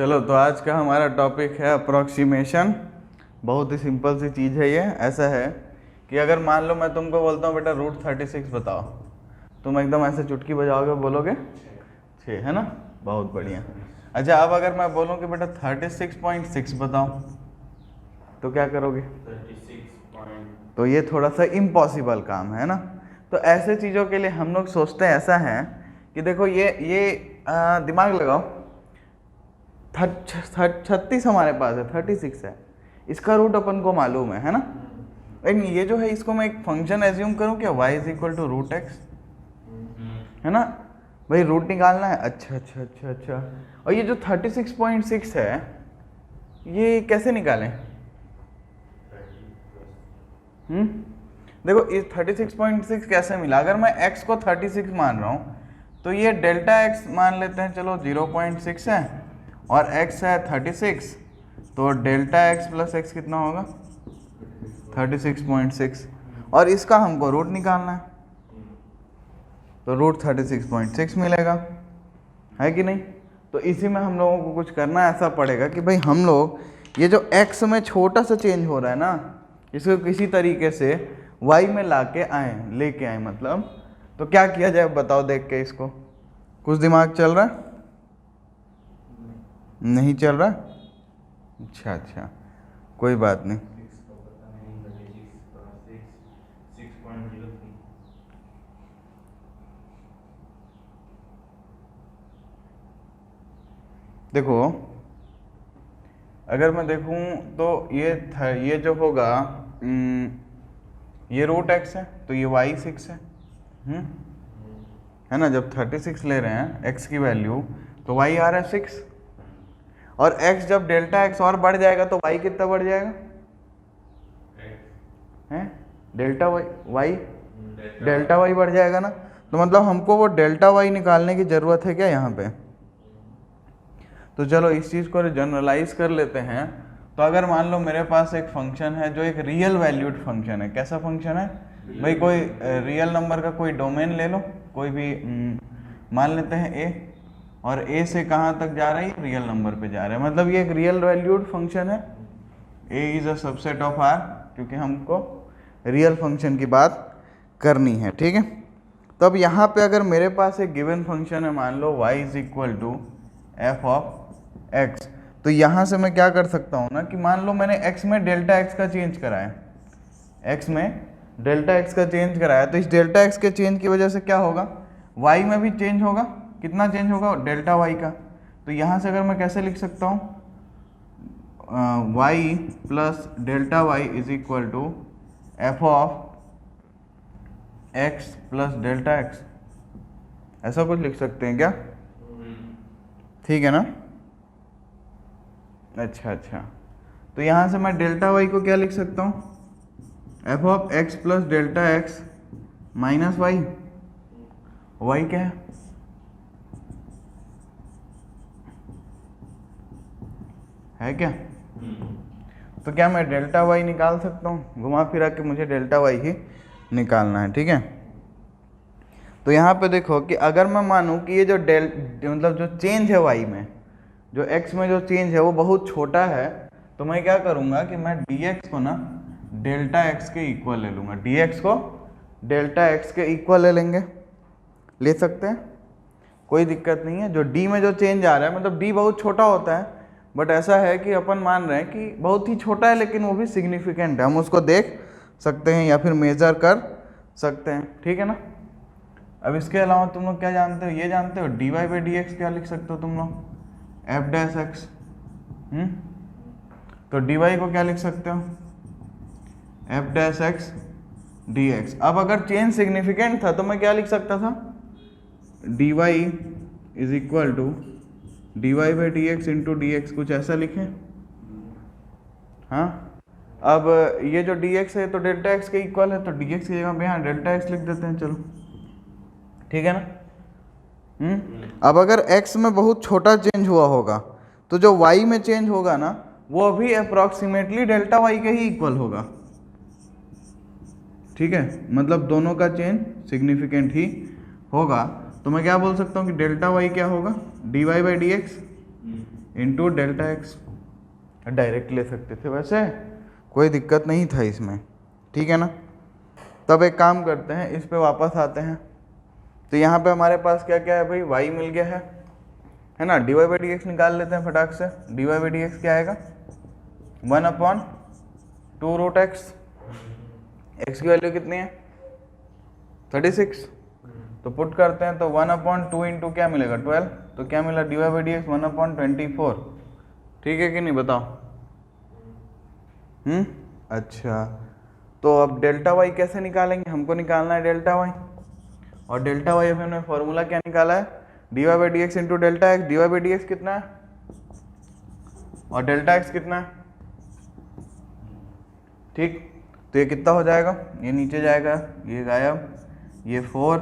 चलो तो आज का हमारा टॉपिक है अप्रोक्सीमेशन। बहुत ही सिंपल सी चीज़ है ये। ऐसा है कि अगर मान लो मैं तुमको बोलता हूँ बेटा √36 बताओ, तुम एकदम ऐसे चुटकी बजाओगे, बोलोगे 6, है ना? बहुत बढ़िया। अच्छा, अब अगर मैं बोलूँ कि बेटा 36.6 बताओ तो क्या करोगे? 36 तो ये थोड़ा सा इम्पॉसिबल काम है ना। तो ऐसे चीज़ों के लिए हम लोग सोचते हैं ऐसा है कि देखो ये दिमाग लगाओ, 36 हमारे पास है, 36 है, इसका रूट अपन को मालूम है ना? लेकिन ये जो है इसको मैं एक फंक्शन एज्यूम करूँ क्या, y = √x, है ना भाई? रूट निकालना है। अच्छा। और ये जो 36.6 है ये कैसे निकालें? देखो ये 36.6 कैसे मिला? अगर मैं x को 36 मान रहा हूँ तो ये डेल्टा x मान लेते हैं, चलो 0.6 है और x है 36, तो डेल्टा x प्लस x कितना होगा? 36.6। और इसका हमको रूट निकालना है तो √36.6 मिलेगा, है कि नहीं? तो इसी में हम लोगों को कुछ करना ऐसा पड़ेगा कि भाई हम लोग ये जो x में छोटा सा चेंज हो रहा है ना, इसको किसी तरीके से y में लेके आए मतलब। तो क्या किया जाए बताओ, देख के इसको कुछ दिमाग चल रहा है? नहीं चल रहा? अच्छा, कोई बात नहीं। देखो अगर मैं देखूं तो ये जो होगा ये √x है तो ये y 6 है, है ना? जब 36 ले रहे हैं x की वैल्यू तो y आ रहा है 6, और x जब डेल्टा x और बढ़ जाएगा तो y कितना बढ़ जाएगा? हैं डेल्टा y बढ़ जाएगा ना। तो मतलब हमको वो डेल्टा y निकालने की ज़रूरत है क्या यहाँ पे? तो चलो इस चीज़ को जनरलाइज कर लेते हैं। तो अगर मान लो मेरे पास एक फंक्शन है जो एक रियल वैल्यूड फंक्शन है। कैसा फंक्शन है भाई? कोई रियल नंबर का कोई डोमेन ले लो, कोई भी मान लेते हैं a, और a से कहाँ तक जा रहा है? रियल नंबर पे जा रहा है, मतलब ये एक रियल वैल्यूड फंक्शन है। a is a subset of r, क्योंकि हमको रियल फंक्शन की बात करनी है, ठीक है? तो अब यहाँ पे अगर मेरे पास एक गिवन फंक्शन है, मान लो y f(x), तो यहाँ से मैं क्या कर सकता हूँ ना कि मान लो मैंने x में डेल्टा x का चेंज कराया, x में डेल्टा x का चेंज कराया, तो इस डेल्टा x के चेंज की वजह से क्या होगा? y में भी चेंज होगा। कितना चेंज होगा? डेल्टा y का। तो यहाँ से अगर मैं कैसे लिख सकता हूँ, y plus delta y is equal to f(x) plus delta x, ऐसा कुछ लिख सकते हैं क्या? ठीक है ना? अच्छा। तो यहाँ से मैं डेल्टा y को क्या लिख सकता हूँ? f(x) plus delta x minus y। y क्या है क्या? तो क्या मैं डेल्टा y निकाल सकता हूँ? घुमा फिरा के मुझे डेल्टा y ही निकालना है, ठीक है? तो यहाँ पे देखो कि अगर मैं मानूँ कि ये जो मतलब जो चेंज है y में, जो x में जो चेंज है वो बहुत छोटा है, तो मैं क्या करूँगा कि मैं dx को ना डेल्टा x के इक्वल ले लूँगा। dx को डेल्टा x के इक्वल ले सकते हैं, कोई दिक्कत नहीं है। जो d में जो चेंज आ रहा है, मतलब d बहुत छोटा होता है, बट ऐसा है कि अपन मान रहे हैं कि बहुत ही छोटा है लेकिन वो भी सिग्निफिकेंट है, हम उसको देख सकते हैं या फिर मेज़र कर सकते हैं, ठीक है ना? अब इसके अलावा तुम लोग क्या जानते हो? ये जानते हो dy/dx क्या लिख सकते हो तुम लोग? f(x). तो dy को क्या लिख सकते हो? f(x) dx। अब अगर चेंज सिग्निफिकेंट था तो मैं क्या लिख सकता था? dy is equal to dy/dx into dx, कुछ ऐसा लिखें। हाँ, अब ये जो dx है तो डेल्टा x के इक्वल है, तो dx की जगह पे यहाँ डेल्टा x लिख देते हैं, चलो ठीक है ना? अब अगर x में बहुत छोटा चेंज हुआ होगा तो जो y में चेंज होगा ना वो भी अप्रॉक्सीमेटली डेल्टा y के ही इक्वल होगा, ठीक है? मतलब दोनों का चेंज सिग्निफिकेंट ही होगा। तो मैं क्या बोल सकता हूँ कि डेल्टा y क्या होगा? dy/dx into delta x. Direct ले सकते थे वैसे, कोई दिक्कत नहीं था इसमें, ठीक है ना। तब एक काम करते हैं, इस पे वापस आते हैं। तो यहाँ पे हमारे पास क्या क्या है भाई, y मिल गया है ना। dy बाई डी एक्स निकाल लेते हैं फटाक से। dy बाई डी एक्स क्या आएगा, 1/2 रूट एक्स। एक्स की वैल्यू कितनी है, 36। तो पुट करते हैं तो 1/2 इंटू क्या मिलेगा, 12। तो क्या मिला, dy बाई डी एक्स 1/24। ठीक है कि नहीं, बताओ। अच्छा, तो अब डेल्टा वाई कैसे निकालेंगे, हमको निकालना है डेल्टा वाई। और डेल्टा वाई अभी हमने फॉर्मूला क्या निकाला है, dy by d x into delta x. dy by d x कितना है और डेल्टा एक्स कितना है, ठीक। तो ये कितना हो जाएगा, ये नीचे जाएगा, ये गायब, ये 4,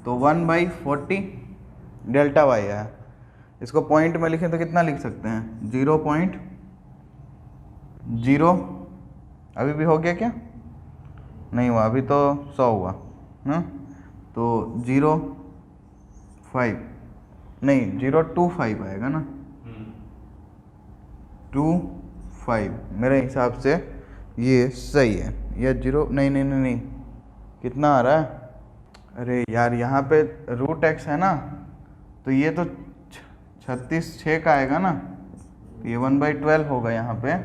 तो 1/40 डेल्टा वाई है। इसको पॉइंट में लिखें तो कितना लिख सकते हैं, 0.0। अभी भी हो गया क्या, नहीं हुआ, अभी तो 100 हुआ ना। तो 0.5 नहीं 0.25 आएगा ना, 2.5 मेरे हिसाब से ये सही है। या 0 नहीं नहीं नहीं नहीं, कितना आ रहा है, अरे यार यहाँ पे रूट एक्स है ना, तो ये तो 36/6 का आएगा ना। तो ये 1/12 होगा यहाँ पे,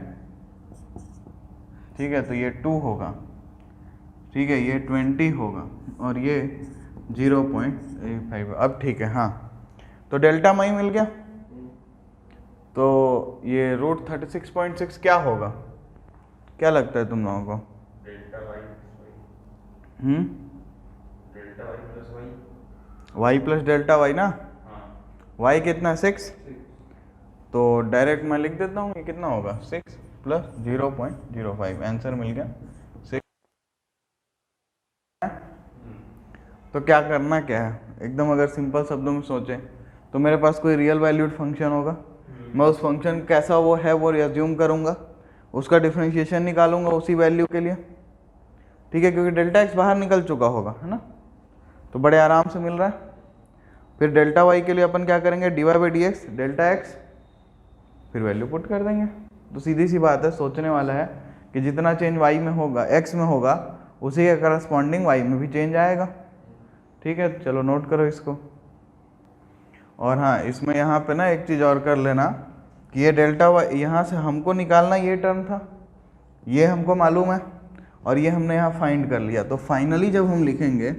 ठीक है। तो ये 2 होगा, ठीक है, ये 20 होगा और ये 0.5। अब ठीक है, हाँ। तो डेल्टा माई मिल गया। तो ये रूट 36.6 क्या होगा, क्या लगता है तुम लोगों को, delta y plus y, y plus delta y ना। हाँ, वाई कितना है, 6। तो डायरेक्ट मैं लिख देता हूँ, ये कितना होगा, 6 प्लस 0.05। आंसर मिल गया 6। तो क्या करना क्या है, एकदम अगर सिंपल शब्दों में सोचें तो मेरे पास कोई रियल वैल्यूड फंक्शन होगा, मैं उस फंक्शन कैसा वो है वो एज्यूम करूँगा, उसका डिफरेंशिएशन निकालूंगा उसी वैल्यू के लिए, ठीक है, क्योंकि डेल्टा एक्स बाहर निकल चुका होगा, है ना। तो बड़े आराम से मिल रहा है। फिर डेल्टा वाई के लिए अपन क्या करेंगे, d y by d x delta x, फिर वैल्यू पुट कर देंगे। तो सीधी सी बात है, सोचने वाला है कि जितना चेंज वाई में होगा, एक्स में होगा, उसी के करस्पॉन्डिंग वाई में भी चेंज आएगा, ठीक है। चलो नोट करो इसको। और हाँ, इसमें यहाँ पे ना एक चीज़ और कर लेना कि ये डेल्टा वाई यहाँ से हमको निकालना, ये टर्म था, ये हमको मालूम है, और ये हमने यहाँ फाइंड कर लिया। तो फाइनली जब हम लिखेंगे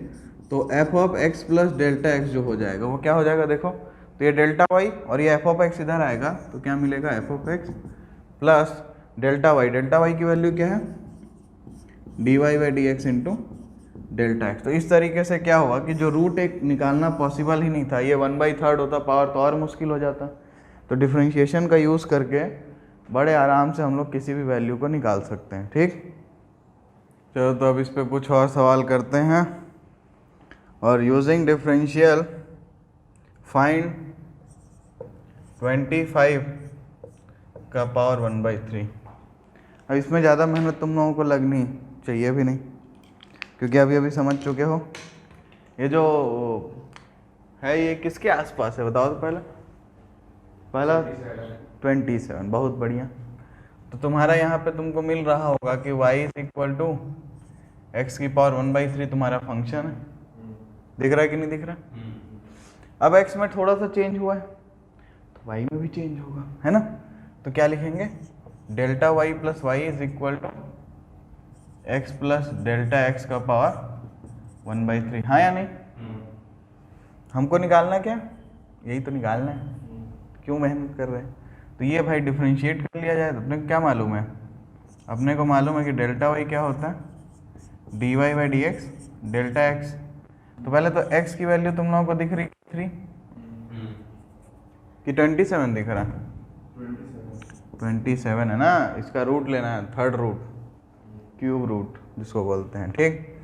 तो F of x plus delta x जो हो जाएगा वो क्या हो जाएगा, देखो। तो ये डेल्टा वाई और ये एफ ऑफ एक्स इधर आएगा, तो क्या मिलेगा, f of x plus delta y. Delta y की वैल्यू क्या है, d y by d x into delta x. तो इस तरीके से क्या हुआ कि जो रूट एक निकालना पॉसिबल ही नहीं था, ये 1/3 होता पावर तो और मुश्किल हो जाता। तो डिफरेंशिएशन का यूज़ करके बड़े आराम से हम लोग किसी भी वैल्यू को निकाल सकते हैं, ठीक। चलो तो अब इस पे कुछ और सवाल करते हैं। और यूजिंग डिफरेंशियल फाइंड 25 का पावर 1/3। अब इसमें ज़्यादा मेहनत तुम लोगों को लगनी चाहिए भी नहीं, क्योंकि अभी अभी समझ चुके हो। ये जो है ये किसके आसपास है बताओ तो पहला 27, बहुत बढ़िया। तो तुम्हारा यहाँ पे तुमको मिल रहा होगा कि y is equal to x की पावर 1/3 तुम्हारा फंक्शन है, दिख रहा है कि नहीं दिख रहा। अब x में थोड़ा सा चेंज हुआ है तो y में भी चेंज होगा, है ना। तो क्या लिखेंगे, delta y plus y is equal to x plus delta x का पावर 1/3, हाँ या नहीं। हमको निकालना क्या, यही तो निकालना है, क्यों मेहनत कर रहे हैं। तो ये भाई डिफरेंशिएट कर लिया जाए तो अपने को क्या मालूम है, अपने को मालूम है कि डेल्टा वाई क्या होता है, d y by d x delta x. तो पहले तो x की वैल्यू तुम लोगों को दिख रही 3 कि 27 दिख रहा है, 27 है ना। इसका रूट लेना है, थर्ड रूट, क्यूब रूट जिसको बोलते हैं, ठीक।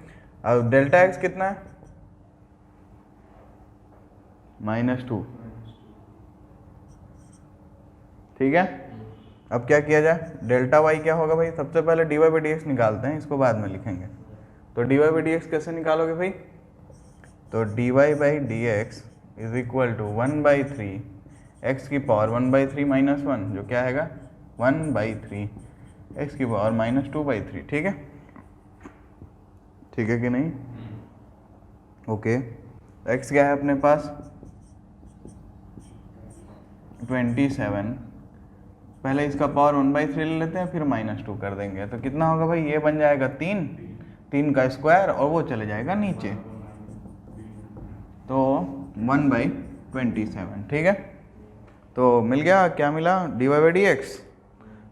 अब डेल्टा x कितना है, -2, ठीक है। अब क्या किया जाए, डेल्टा वाई क्या होगा भाई, सबसे पहले d y by d x निकालते हैं, इसको बाद में लिखेंगे। तो d y by d x कैसे निकालोगे भाई, तो d y by d x is equal to 1/3 x की पावर 1/3 माइनस 1 जो क्या हैगा 1/3 एक्स की पावर -2/3। ठीक है, ठीक है कि नहीं? ओके, एक्स क्या है अपने पास 27। पहले इसका पावर 1/3 ले लेते हैं, फिर -2 कर देंगे तो कितना होगा भाई, ये बन जाएगा 3 का स्क्वायर और वो चले जाएगा नीचे, तो 1/27। ठीक है, तो मिल गया, क्या मिला dy/dx।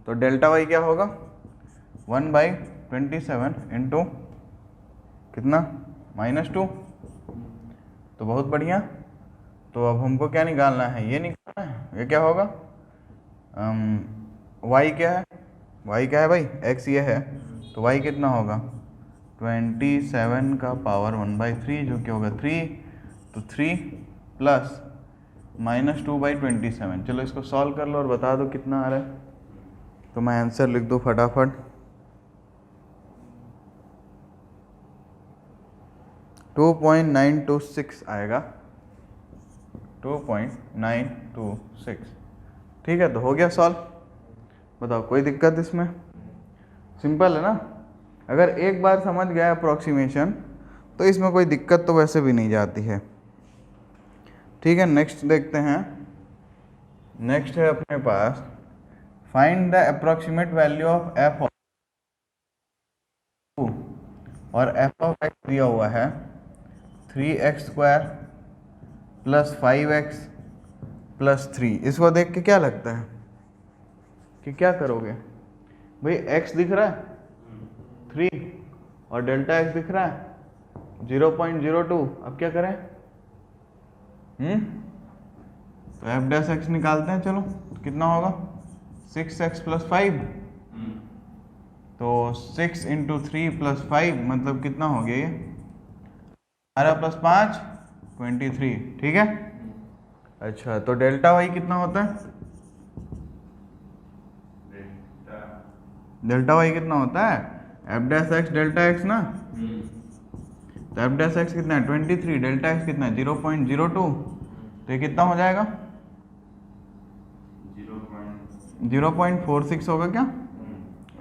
तो डेल्टा वाई क्या होगा 1/27 इंटू कितना -2। तो बहुत बढ़िया, तो अब हमको क्या निकालना है, ये निकालना है, ये क्या होगा y क्या है, y क्या है भाई x ये है, तो y कितना होगा 27 का पावर 1/3 जो कि होगा 3, तो 3 प्लस -2/27। चलो इसको सॉल्व कर लो और बता दो कितना आ रहा है, तो मैं आंसर लिख दूँ फटाफट। 2.926 आएगा, 2.926। ठीक है, तो हो गया सॉल्व। बताओ कोई दिक्कत इसमें? सिंपल है ना, अगर एक बार समझ गया अप्रोक्सीमेशन तो इसमें कोई दिक्कत तो वैसे भी नहीं जाती है। ठीक है, नेक्स्ट देखते हैं। नेक्स्ट है अपने पास find the approximate value of F और एफ ऑफ एक्स दिया हुआ है 3x² प्लस 5x प्लस 3। इसको देख के क्या लगता है कि क्या करोगे भाई, x दिख रहा है 3 और डेल्टा x दिख रहा है 0.02। अब क्या करें, तो एफ डैश एक्स निकालते हैं। चलो कितना होगा 6x प्लस 5, तो 6 इंटू 3 प्लस 5 मतलब कितना हो गया ये 12 प्लस 5 23। ठीक है, अच्छा तो डेल्टा वाई कितना होता है, डेल्टा वाई कितना होता है F dash x delta x ना, तो एफ डैश एक्स कितना है 23, डेल्टा एक्स कितना है 0.02, तो ये कितना हो जाएगा 0.46 होगा क्या?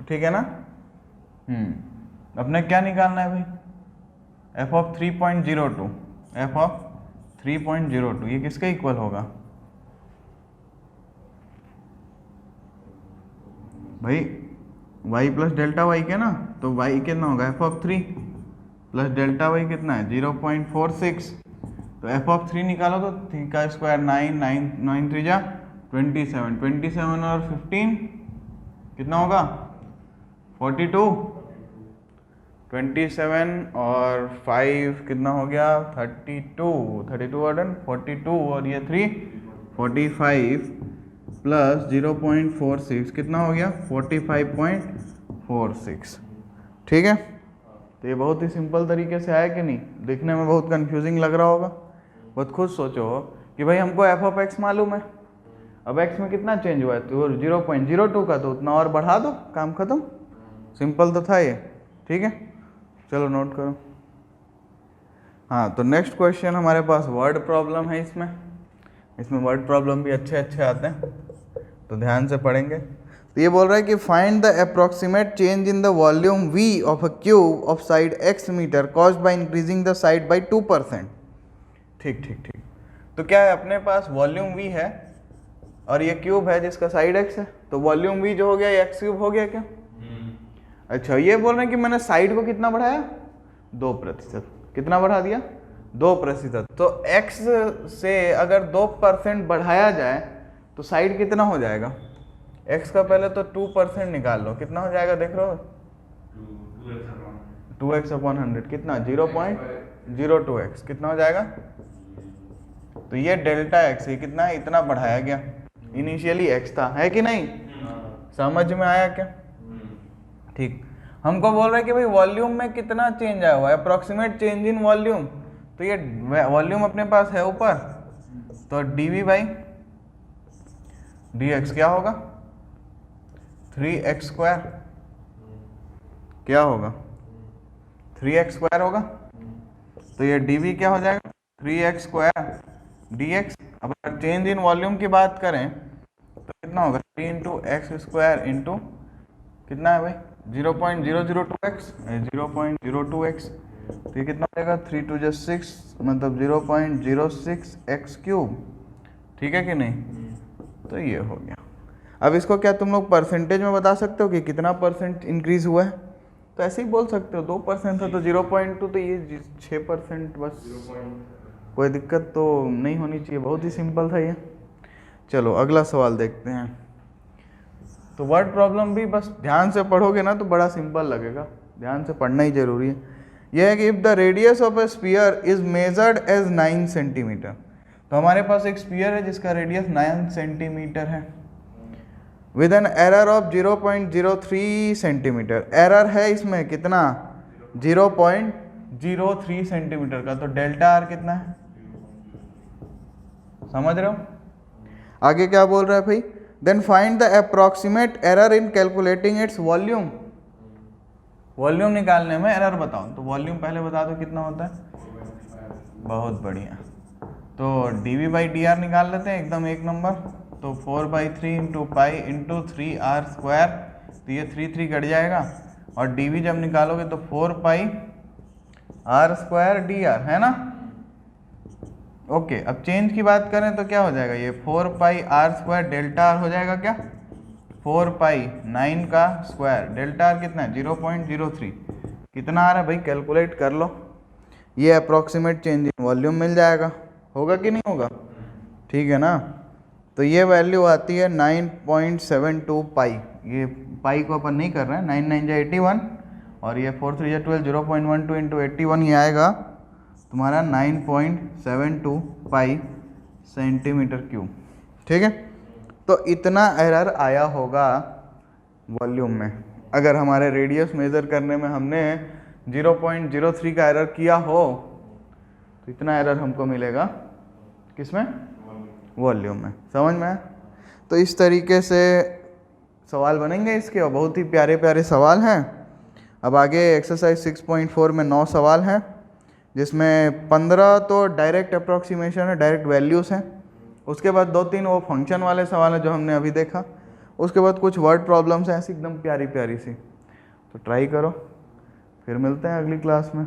ठीक है ना। अपने क्या निकालना है भाई एफ ऑफ 3.02, एफ ऑफ 3.02 ये किसके इक्वल होगा भाई y प्लस डेल्टा वाई के ना, तो y कितना होगा f of 3 plus delta y कितना है 0.46, तो एफ ऑफ 3 निकालो तो 3 का स्क्वायर 9 3 जा 27 और 15 कितना होगा 42, 27 और 5 कितना हो गया 32 और 42 और ये 3 45 प्लस 0.46 कितना हो गया 45.46। ठीक है, तो ये बहुत ही सिंपल तरीके से आया कि नहीं, देखने में बहुत कंफ्यूजिंग लग रहा होगा। बहुत खुद सोचो कि भाई हमको एफ ऑफ एक्स मालूम है, अब एक्स में कितना चेंज हुआ है तो 0.02 का, तो उतना और बढ़ा दो, काम खत्म। सिंपल तो था ये। ठीक है, चलो नोट करो। हाँ, तो नेक्स्ट क्वेश्चन हमारे पास वर्ड प्रॉब्लम है। इसमें वर्ड प्रॉब्लम भी अच्छे आते हैं, तो ध्यान से पढ़ेंगे। तो ये बोल रहा है कि find the approximate change in the volume v of a cube of side x metre caused by increasing the side by 2%। ठीक। तो क्या है अपने पास वॉल्यूम v है और ये क्यूब है जिसका साइड x है, तो वॉल्यूम v जो हो गया ये x क्यूब हो गया क्या? अच्छा, ये बोल रहे हैं कि मैंने साइड को कितना बढ़ाया 2%। कितना बढ़ा दिया 2%। तो x से अगर 2% बढ़ाया जाए तो साइड कितना हो जाएगा, x का पहले तो 2% निकाल लो, कितना हो जाएगा देख रहे हो 2x/100 कितना 0.02x कितना हो जाएगा। तो ये डेल्टा x ये कितना है इतना बढ़ाया गया, इनिशियली x था, है कि नहीं? समझ में आया क्या? ठीक, हमको बोल रहा है कि भाई वॉल्यूम में कितना चेंज आया हुआ है, अप्रोक्सीमेट चेंज इन वॉल्यूम। तो ये वॉल्यूम अपने पास है ऊपर, तो dv/dx क्या होगा 3x² क्या होगा 3x² होगा, तो ये dv क्या हो जाएगा 3x² dx अब अगर चेंज इन वॉल्यूम की बात करें तो कितना होगा 3 इंटू एक्स स्क्वायर इंटू कितना है भाई 0.002x 0.02x, तो ये कितना हो जाएगा 3 2 just 6 मतलब 0.06 एक्स क्यूब, ठीक है कि नहीं। तो ये हो गया। अब इसको क्या तुम लोग परसेंटेज में बता सकते हो कि कितना परसेंट इंक्रीज हुआ है, तो ऐसे ही बोल सकते हो 2% था तो 0.2, तो ये 6% बस, कोई दिक्कत तो नहीं होनी चाहिए, बहुत ही सिंपल था ये। चलो अगला सवाल देखते हैं। तो वर्ड प्रॉब्लम भी बस ध्यान से पढ़ोगे ना तो बड़ा सिंपल लगेगा, ध्यान से पढ़ना ही जरूरी है। यह है कि if the radius of a sphere is measured as 9 centimetre, तो हमारे पास एक स्फीयर है जिसका रेडियस 9 सेंटीमीटर है with an error of 0.03 centimetre. Error है इसमें कितना 0.03 सेंटीमीटर का, तो डेल्टा आर कितना है, समझ रहे हो। आगे क्या बोल रहा है भाई, then find the approximate error in calculating its volume. Volume निकालने में एरर बताओ, तो वॉल्यूम पहले बता दो कितना होता है। बहुत बढ़िया, तो dv/dr निकाल लेते हैं एकदम एक नंबर, तो 4/3 into pi into 3r square, तो ये 3 कट जाएगा, और dv जब निकालोगे तो 4 r स्क्वायर dr है ना। ओके, अब चेंज की बात करें तो क्या हो जाएगा, ये 4 r स्क्वायर डेल्टा आर हो जाएगा क्या, 4 9 का स्क्वायर, डेल्टा आर कितना है 0.03, कितना आ रहा है भाई कैलकुलेट कर लो, ये अप्रॉक्सीमेट चेंज इन वॉल्यूम मिल जाएगा, होगा कि नहीं होगा, ठीक है ना। तो ये वैल्यू आती है 9.72 पाई, ये पाई को अपन नहीं कर रहे हैं, 9 9 जा 81 और ये 4 3 जा 12, 0.12 इंटू 81 ये आएगा तुम्हारा 9.72 पाई सेंटीमीटर क्यूब, ठीक है। तो इतना एरर आया होगा वॉल्यूम में, अगर हमारे रेडियस मेज़र करने में हमने 0.03 का एरर किया हो तो इतना एरर हमको मिलेगा किसमें, वॉल्यूम में, समझ में आया। तो इस तरीके से सवाल बनेंगे इसके, और बहुत ही प्यारे प्यारे सवाल हैं। अब आगे एक्सरसाइज 6.4 में 9 सवाल हैं, जिसमें 15 तो डायरेक्ट अप्रॉक्सीमेशन है, डायरेक्ट वैल्यूज़ हैं, उसके बाद 2-3 वो फंक्शन वाले सवाल हैं जो हमने अभी देखा, उसके बाद कुछ वर्ड प्रॉब्लम्स हैं ऐसी एकदम प्यारी प्यारी सी। तो ट्राई करो, फिर मिलते हैं अगली क्लास में।